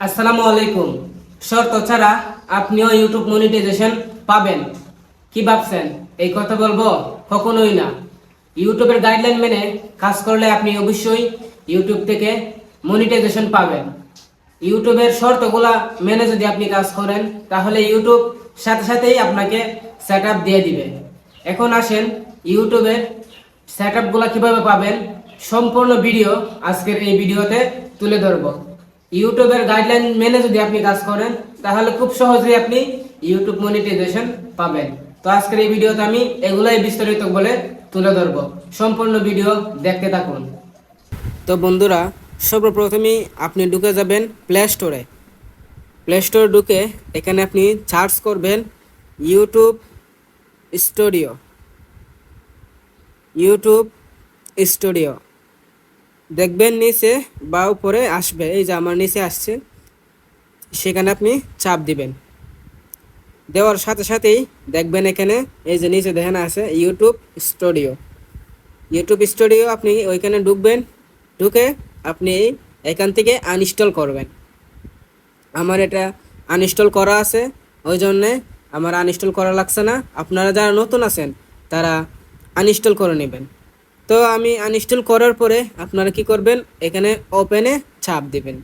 আসসালামু আলাইকুম। শর্ত ছাড়া আপনিও ইউটিউব মনিটাইজেশন পাবেন কি ভাবছেন? এই কথা বলবো? কখনোই না। ইউটিউবের গাইডলাইন মেনে কাজ করলে আপনি অবশ্যই ইউটিউব থেকে মনিটাইজেশন পাবেন। ইউটিউবের শর্তগুলা মেনে যদি আপনি কাজ করেন তাহলে ইউটিউব সাথে সাথেই আপনাকে সেট আপ দিয়ে দিবে। এখন আসেন ইউটিউবের সেট আপগুলা কীভাবে পাবেন সম্পূর্ণ ভিডিও আজকের এই ভিডিওতে তুলে ধরবো। ইউটিউবের গাইডলাইন মেনে যদি আপনি কাজ করেন তাহলে খুব সহজেই আপনি ইউটিউব মনিটাইজেশন পাবেন। তো আজকের এই ভিডিওতে আমি এগুলাই বিস্তারিত বলে তুলে ধরবো। সম্পূর্ণ ভিডিও দেখতে থাকুন। তো বন্ধুরা, সর্বপ্রথমেই আপনি ঢুকে যাবেন প্লে স্টোরে ঢুকে এখানে আপনি সার্চ করবেন ইউটিউব স্টুডিও। দেখবেন নিচে বা উপরে আসবে, এই যে আমার নিচে আসছে, সেখানে আপনি চাপ দিবেন। দেওয়ার সাথে সাথেই দেখবেন এখানে এই যে নিচে দেখেন আছে ইউটিউব স্টুডিও। আপনি ওইখানে ঢুকে আপনি এখান থেকে আনইনস্টল করবেন। আমার এটা আনইনস্টল করা আছে, ওই জন্যে আমার আনইনস্টল করা লাগছে না। আপনারা যারা নতুন আছেন তারা আনইনস্টল করে নেবেন। তো আমি আনইনস্টল করার পরে আপনারা কি করবেন, এখানে ওপেনে চাপ দিবেন।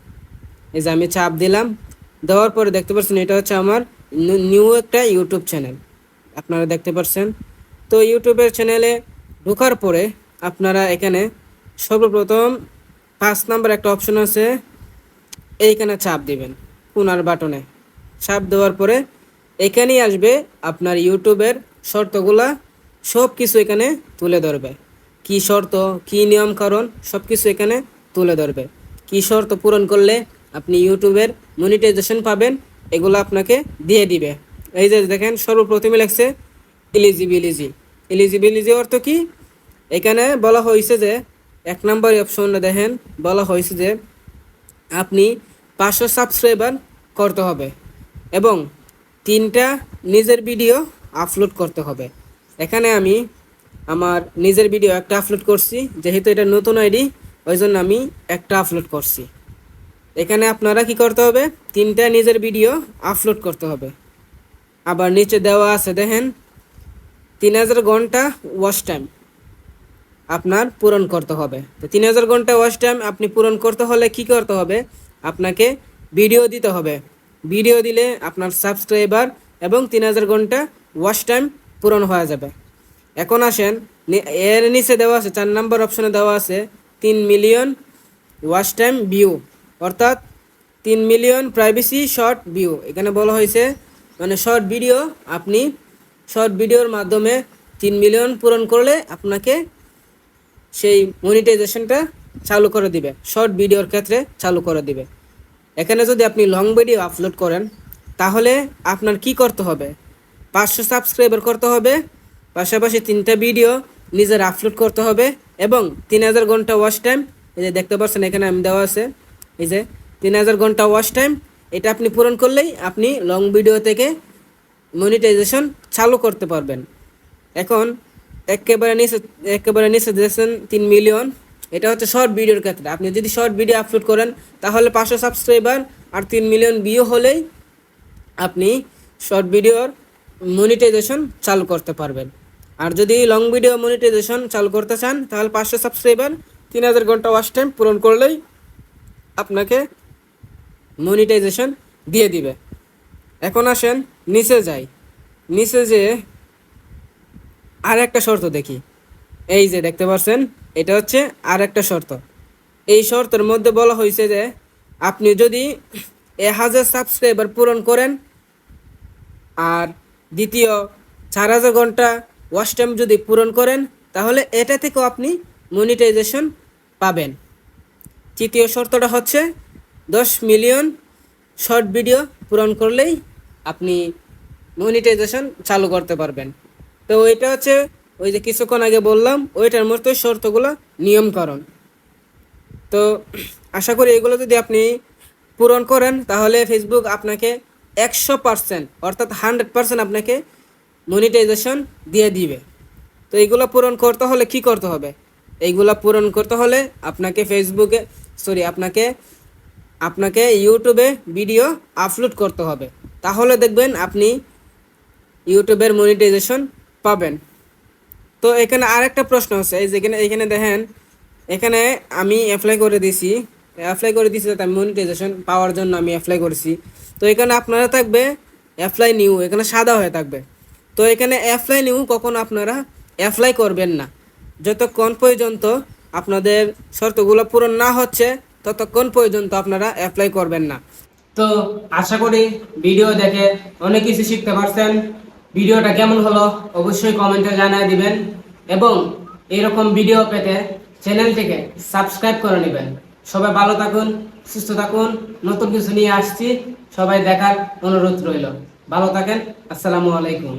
এই যে আমি চাপ দিলাম, দেওয়ার পরে দেখতে পাচ্ছেন এটা হচ্ছে আমার নিউ একটা ইউটিউব চ্যানেল, আপনারা দেখতে পাচ্ছেন। তো ইউটিউবের চ্যানেলে ঢোকার পরে আপনারা এখানে সর্বপ্রথম 5 নাম্বার একটা অপশন আছে, এইখানে চাপ দিবেন। পুনর বাটনে চাপ দেওয়ার পরে এখানেই আসবে আপনার ইউটিউবের শর্তগুলা, সব কিছু এখানে তুলে ধরবে। কি শর্ত, কি নিয়ম কারণ সব কিছু এখানে তুলে ধরবে। কি শর্ত পূরণ করলে আপনি ইউটিউবের মনিটাইজেশন পাবেন, এগুলো আপনাকে দিয়ে দিবে। এই যে দেখেন সর্বপ্রথমে লেখছে এলিজিবিলিটি অর্থ কি? এখানে বলা হয়েছে যে 1 নম্বর অপশনটা দেখেন, বলা হয়েছে যে আপনি 500 সাবস্ক্রাইবার করতে হবে এবং 3টা নিজের ভিডিও আপলোড করতে হবে। এখানে আমি আমার নিজের ভিডিও একটা আপলোড করছি, যেহেতু এটা নতুন আইডি ওই জন্য আমি একটা আপলোড করছি। এখানে আপনারা কি করতে হবে, 3টা নিজের ভিডিও আপলোড করতে হবে। আবার নিচে দেওয়া আছে দেখেন 3000 ঘন্টা ওয়াচ টাইম আপনার পূরণ করতে হবে। তো 3000 ঘন্টা ওয়াচ টাইম আপনি পূরণ করতে হলে কি করতে হবে, আপনাকে ভিডিও দিতে হবে। ভিডিও দিলে আপনার সাবস্ক্রাইবার এবং 3000 ঘন্টা ওয়াচ টাইম পূরণ হয়ে যাবে। এখন আসেন, এর নিচে দেওয়া আছে 4 নম্বর অপশনে দেওয়া আছে 3 মিলিয়ন ওয়াচ টাইম ভিউ, অর্থাৎ 3 মিলিয়ন প্রাইভেসি শর্ট ভিউ। এখানে বলা হয়েছে মানে শর্ট ভিডিওর মাধ্যমে 3 মিলিয়ন পূরণ করলে আপনাকে সেই মনিটাইজেশনটা চালু করে দিবে, শর্ট ভিডিওর ক্ষেত্রে চালু করে দিবে। এখানে যদি আপনি লং ভিডিও আপলোড করেন তাহলে আপনার কি করতে হবে, 500 সাবস্ক্রাইবার করতে হবে, পাশাপাশি 3টা ভিডিও নিজের আপলোড করতে হবে এবং 3000 ঘন্টা ওয়াচ টাইম। এই যে দেখতে পাচ্ছেন এখানে আমি দেওয়া আছে এই যে 3000 ঘন্টা ওয়াচ টাইম। এটা আপনি পূরণ করলেই আপনি লং ভিডিও থেকে মনিটাইজেশন চালু করতে পারবেন। এখন একেবারে নিচে দিয়েছেন 3 মিলিয়ন, এটা হচ্ছে শর্ট ভিডিওর ক্ষেত্রে। আপনি যদি শর্ট ভিডিও আপলোড করেন তাহলে 500 সাবস্ক্রাইবার আর 3 মিলিয়ন ভিউ হলেই আপনি শর্ট ভিডিওর মনিটাইজেশন চালু করতে পারবেন। আর যদি লং ভিডিও মনিটাইজেশন চালু করতে চান তাহলে 500 সাবস্ক্রাইবার 3000 ঘন্টা ওয়াচ টাইম পূরণ করলেই আপনাকে মনিটাইজেশন দিয়ে দিবে। এখন আসেন নিচে যে আর একটা শর্ত দেখি। এই যে দেখতে পাচ্ছেন এটা হচ্ছে আর একটা শর্ত। এই শর্তের মধ্যে বলা হয়েছে যে আপনি যদি 1000 সাবস্ক্রাইবার পূরণ করেন আর দ্বিতীয় 4000 ঘন্টা ওয়াচ টাইম যদি পূরণ করেন তাহলে এটা থেকেও আপনি মনিটাইজেশন পাবেন। তৃতীয় শর্তটা হচ্ছে 10 মিলিয়ন শর্ট ভিডিও পূরণ করলেই আপনি মনিটাইজেশন চালু করতে পারবেন। তো ওইটা হচ্ছে ওই যে কিছুক্ষণ আগে বললাম ওইটার মতো শর্তগুলো নিয়মকানুন। তো আশা করি এগুলো যদি আপনি পূরণ করেন তাহলে ফেসবুক আপনাকে 100% অর্থাৎ 100% আপনাকে মনিটাইজেশন দিয়ে দিবে। তো এইগুলো পূরণ করতে হলে কি করতে হবে, এইগুলো পূরণ করতে হলে আপনাকে আপনাকে আপনাকে ইউটিউবে ভিডিও আপলোড করতে হবে, তাহলে দেখবেন আপনি ইউটিউবের মনিটাইজেশন পাবেন। তো এখানে আরেকটা প্রশ্ন আছে, এই যেখানে এখানে দেখেন, এখানে আমি অ্যাপ্লাই করে দিছি যাতে আমি মনিটাইজেশন পাওয়ার জন্য আমি অ্যাপ্লাই করেছি। তো এখানে আপনারা থাকবে অ্যাপ্লাই নিউ, এখানে সাদা হয়ে থাকবে। তো এখানে অ্যাপ্লাই নিউ কখনো আপনারা অ্যাপ্লাই করবেন না, যতক্ষণ পর্যন্ত আপনাদের শর্তগুলো পূরণ না হচ্ছে ততক্ষণ পর্যন্ত আপনারা অ্যাপ্লাই করবেন না। তো আশা করি ভিডিও দেখে অনেক কিছু শিখতে পারছেন। ভিডিওটা কেমন হলো অবশ্যই কমেন্টে জানিয়ে দিবেন, এবং এরকম ভিডিও পেতে চ্যানেলটিকে সাবস্ক্রাইব করে নেবেন। সবাই ভালো থাকুন, সুস্থ থাকুন, নতুন কিছু নিয়ে আসছি, সবাই দেখার অনুরোধ রইল। ভালো থাকেন, আসসালামু আলাইকুম।